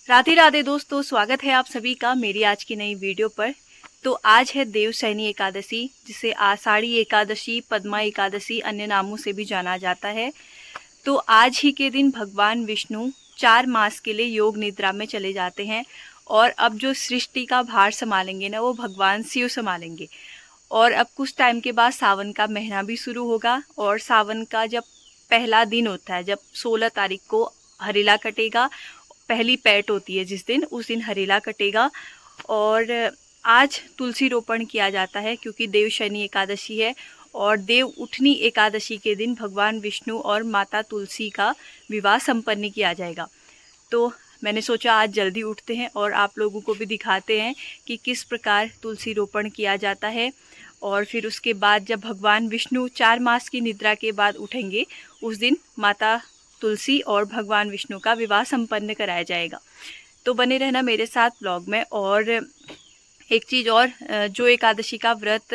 राधे राधे दोस्तों, स्वागत है आप सभी का मेरी आज की नई वीडियो पर। तो आज है देवशयनी एकादशी, जिसे आषाढ़ी एकादशी, पद्मा एकादशी अन्य नामों से भी जाना जाता है। तो आज ही के दिन भगवान विष्णु 4 मास के लिए योग निद्रा में चले जाते हैं और अब जो सृष्टि का भार संभालेंगे ना, वो भगवान शिव संभालेंगे। और अब कुछ टाइम के बाद सावन का महीना भी शुरू होगा और सावन का जब पहला दिन होता है, जब 16 तारीख को हरेला कटेगा, पहली पैट होती है जिस दिन, उस दिन हरेला कटेगा। और आज तुलसी रोपण किया जाता है क्योंकि देवशयनी एकादशी है और देव उठनी एकादशी के दिन भगवान विष्णु और माता तुलसी का विवाह संपन्न किया जाएगा। तो मैंने सोचा आज जल्दी उठते हैं और आप लोगों को भी दिखाते हैं कि किस प्रकार तुलसी रोपण किया जाता है। और फिर उसके बाद जब भगवान विष्णु 4 मास की निद्रा के बाद उठेंगे, उस दिन माता तुलसी और भगवान विष्णु का विवाह संपन्न कराया जाएगा। तो बने रहना मेरे साथ ब्लॉग में। और एक चीज़ और, जो एकादशी का व्रत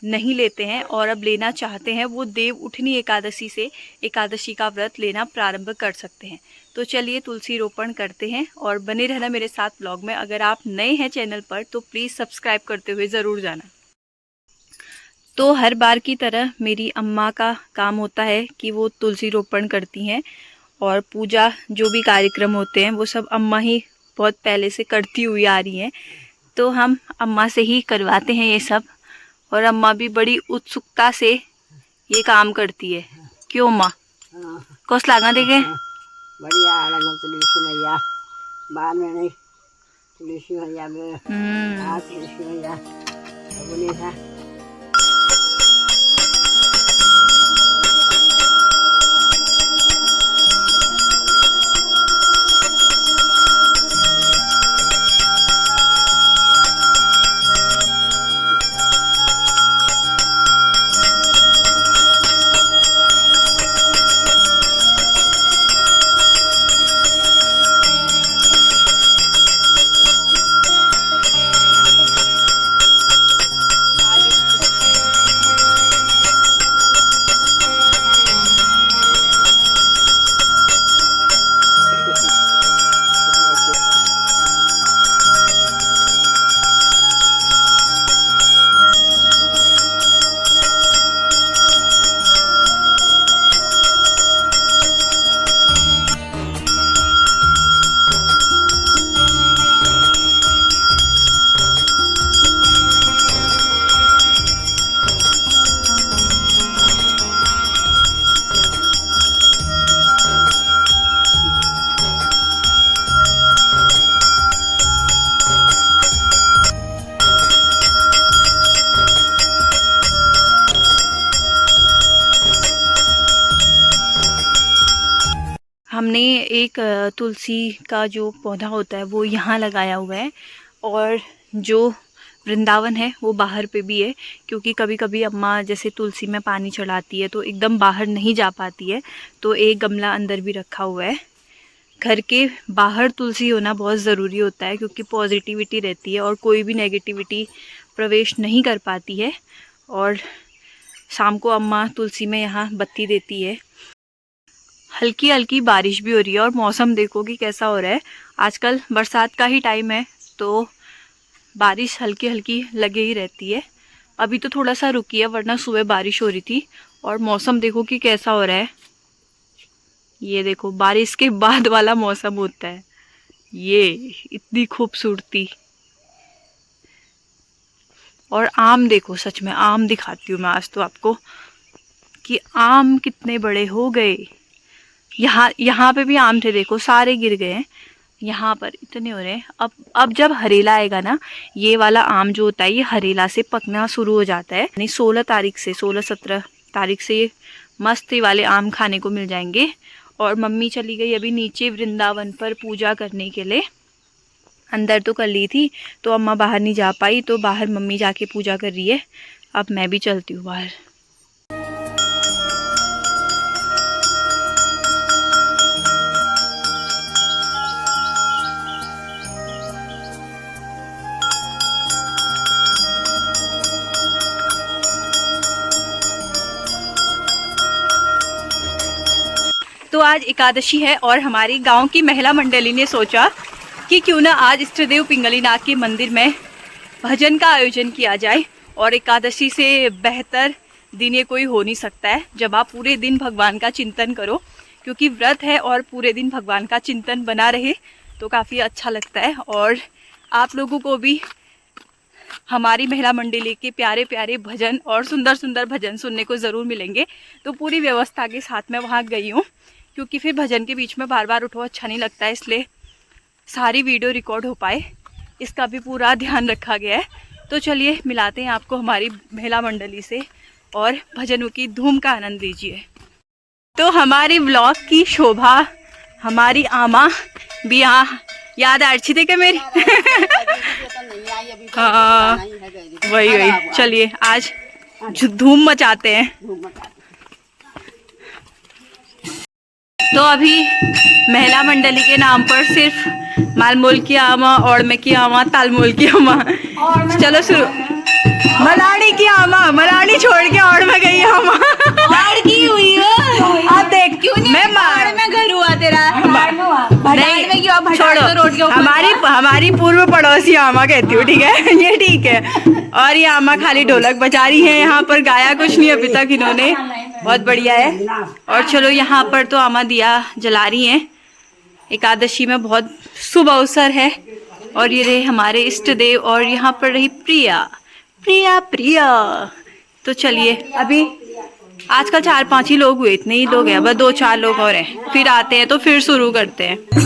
नहीं लेते हैं और अब लेना चाहते हैं, वो देव उठनी एकादशी से एकादशी का व्रत लेना प्रारंभ कर सकते हैं। तो चलिए तुलसी रोपण करते हैं और बने रहना मेरे साथ ब्लॉग में। अगर आप नए हैं चैनल पर तो प्लीज़ सब्सक्राइब करते हुए ज़रूर जाना। तो हर बार की तरह मेरी अम्मा का काम होता है कि वो तुलसी रोपण करती हैं और पूजा जो भी कार्यक्रम होते हैं वो सब अम्मा ही बहुत पहले से करती हुई आ रही हैं। तो हम अम्मा से ही करवाते हैं ये सब और अम्मा भी बड़ी उत्सुकता से ये काम करती है। क्यों अम्मा? कौस लागा देखे बढ़िया लगा तुलसी मैया बाद में नहीं तुलसी मैया में आज तुलसी मैया बोली था। हमने एक तुलसी का जो पौधा होता है वो यहाँ लगाया हुआ है और जो वृंदावन है वो बाहर पे भी है, क्योंकि कभी कभी अम्मा जैसे तुलसी में पानी चढ़ाती है तो एकदम बाहर नहीं जा पाती है, तो एक गमला अंदर भी रखा हुआ है। घर के बाहर तुलसी होना बहुत ज़रूरी होता है क्योंकि पॉजिटिविटी रहती है और कोई भी नेगेटिविटी प्रवेश नहीं कर पाती है। और शाम को अम्मा तुलसी में यहाँ बत्ती देती है। हल्की हल्की बारिश भी हो रही है और मौसम देखो कि कैसा हो रहा है। आजकल बरसात का ही टाइम है तो बारिश हल्की हल्की लगे ही रहती है। अभी तो थोड़ा सा रुकी है, वरना सुबह बारिश हो रही थी। और मौसम देखो कि कैसा हो रहा है। ये देखो बारिश के बाद वाला मौसम होता है ये, इतनी खूबसूरती। और आम देखो, सच में आम दिखाती हूँ मैं आज तो आपको कि आम कितने बड़े हो गए। यहाँ पे भी आम थे, देखो सारे गिर गए हैं। यहाँ पर इतने हो रहे हैं। अब जब हरेला आएगा ना, ये वाला आम जो होता है ये हरेला से पकना शुरू हो जाता है। यानी 16 तारीख से 16-17 तारीख से ये मस्त वाले आम खाने को मिल जाएंगे। और मम्मी चली गई अभी नीचे वृंदावन पर पूजा करने के लिए। अंदर तो कर ली थी तो अम्मा बाहर नहीं जा पाई, तो बाहर मम्मी जाके पूजा कर रही है। अब मैं भी चलती हूँ बाहर। तो आज एकादशी है और हमारी गांव की महिला मंडली ने सोचा कि क्यों ना आज इष्टदेव पिंगलीनाथ के मंदिर में भजन का आयोजन किया जाए। और एकादशी से बेहतर दिन ये कोई हो नहीं सकता है जब आप पूरे दिन भगवान का चिंतन करो, क्योंकि व्रत है और पूरे दिन भगवान का चिंतन बना रहे तो काफ़ी अच्छा लगता है। और आप लोगों को भी हमारी महिला मंडली के प्यारे प्यारे भजन और सुंदर सुंदर भजन सुनने को ज़रूर मिलेंगे। तो पूरी व्यवस्था के साथ मैं वहाँ गई हूँ, क्योंकि फिर भजन के बीच में बार बार उठो अच्छा नहीं लगता है, इसलिए सारी वीडियो रिकॉर्ड हो पाए इसका भी पूरा ध्यान रखा गया है। तो चलिए मिलाते हैं आपको हमारी महिला मंडली से और भजनों की धूम का आनंद लीजिए। तो हमारी ब्लॉग की शोभा हमारी आमा भी यहाँ याद अर्चित है क्या मेरी? हाँ वही चलिए आज धूम मचाते हैं। तो अभी महिला मंडली के नाम पर सिर्फ मालमोल की आमा, औड़मे की आमा, तालमोल की आमा, चलो शुरू। मलानी की आमा, मलानी छोड़ के और में गई आमा। और की हुई है अब देख क्यों नहीं मैं मार में घर हुआ तेरा नहीं में क्यों छोड़ो। हमारी पूर्व पड़ोसी आमा कहती हूँ, ठीक है ये ठीक है। और ये आमा खाली ढोलक बजा रही है, यहाँ पर गाया कुछ नहीं अभी तक इन्होंने, बहुत बढ़िया है। और चलो यहाँ पर तो आमा दिया जला रही हैं, एकादशी में बहुत शुभ अवसर है। और ये रहे हमारे इष्ट देव और यहाँ पर रही प्रिया प्रिया प्रिया। तो चलिए अभी आजकल 4-5 ही लोग हुए, इतने ही लोग हैं, बस 2-4 लोग और हैं, फिर आते हैं तो फिर शुरू करते हैं।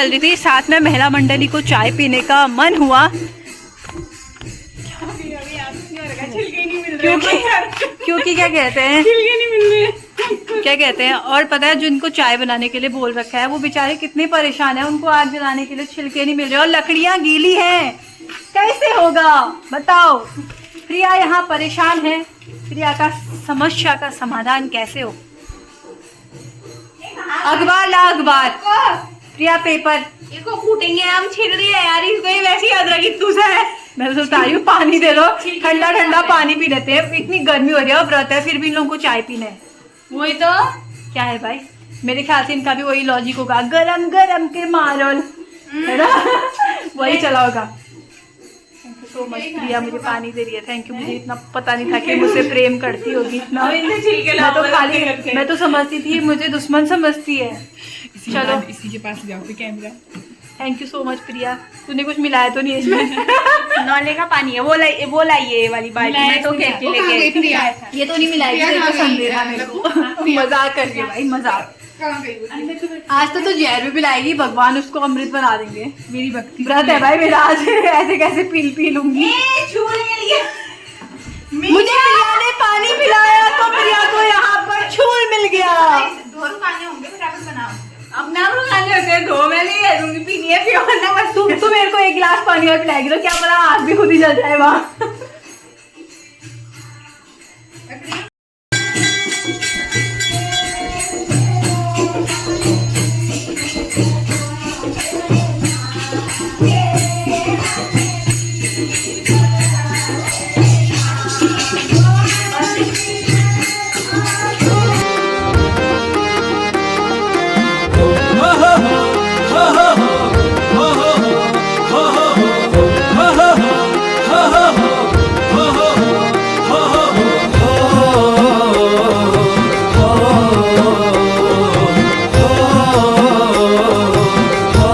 चल रही थी, साथ में महिला मंडली को चाय पीने का मन हुआ क्योंकि क्या कहते हैं, क्या कहते हैं, और पता है जिनको चाय बनाने के लिए बोल रखा है वो बेचारे कितने परेशान हैं, उनको आग जलाने के लिए छिलके नहीं मिल रहे और लकड़ियां गीली हैं, कैसे होगा बताओ। प्रिया यहाँ परेशान है, प्रिया का समस्या का समाधान कैसे हो। अखबार ला अखबार, प्रिया पेपर, इसको कूटेंगे हम, छिल रही है यार इसको, ये वैसी अदरक इत्तू सा है। मैं तो बता रही हूँ पानी दे दो, ठंडा ठंडा पानी पी लेते हैं, इतनी गर्मी हो रही है और व्रत है फिर भी इन लोगों को चाय पीना है। वही तो क्या है भाई, मेरे ख्याल से इनका भी वही लॉजिक होगा, गरम गरम के मारोल, है ना वही चला होगा। थैंक यू सो मच प्रिया, मुझे पानी दे रही है, थैंक यू। मुझे इतना पता नहीं था कि मुझसे प्रेम करती होगी इतना, मैं तो खाली, मैं तो समझती थी मुझे दुश्मन समझती है। चलो इसी के पास जाओ camera. Thank you so much Priya, तूने कुछ मिलाया तो नहीं है इसमें? नौले का पानी है, वो लाइए ये वाली बाल्टी, मैं तो खेती लेके ये तो नहीं मिलाएगी, ये तो संदेह था मेरे को मजाक कर रही है भाई, मजाक। आज तो जहर भी पिलाएगी, भगवान उसको अमृत बना देंगे। मेरी भक्ति व्रत है भाई मेरा आज, ऐसे कैसे पी लूंगी। मुझे प्रिया ने पानी पिलाया तो प्रिया को यहाँ पर छूल मिल गया। दो रुकाने होंगे फटाफट बनाओ। अब ना रुकाने होते हैं दो, मैं नहीं कह दूंगी पीनी है, फिर ना बस तू मेरे को एक गिलास पानी और पिलाएगी तो क्या पता आग भी खुद ही जल जाए वहाँ।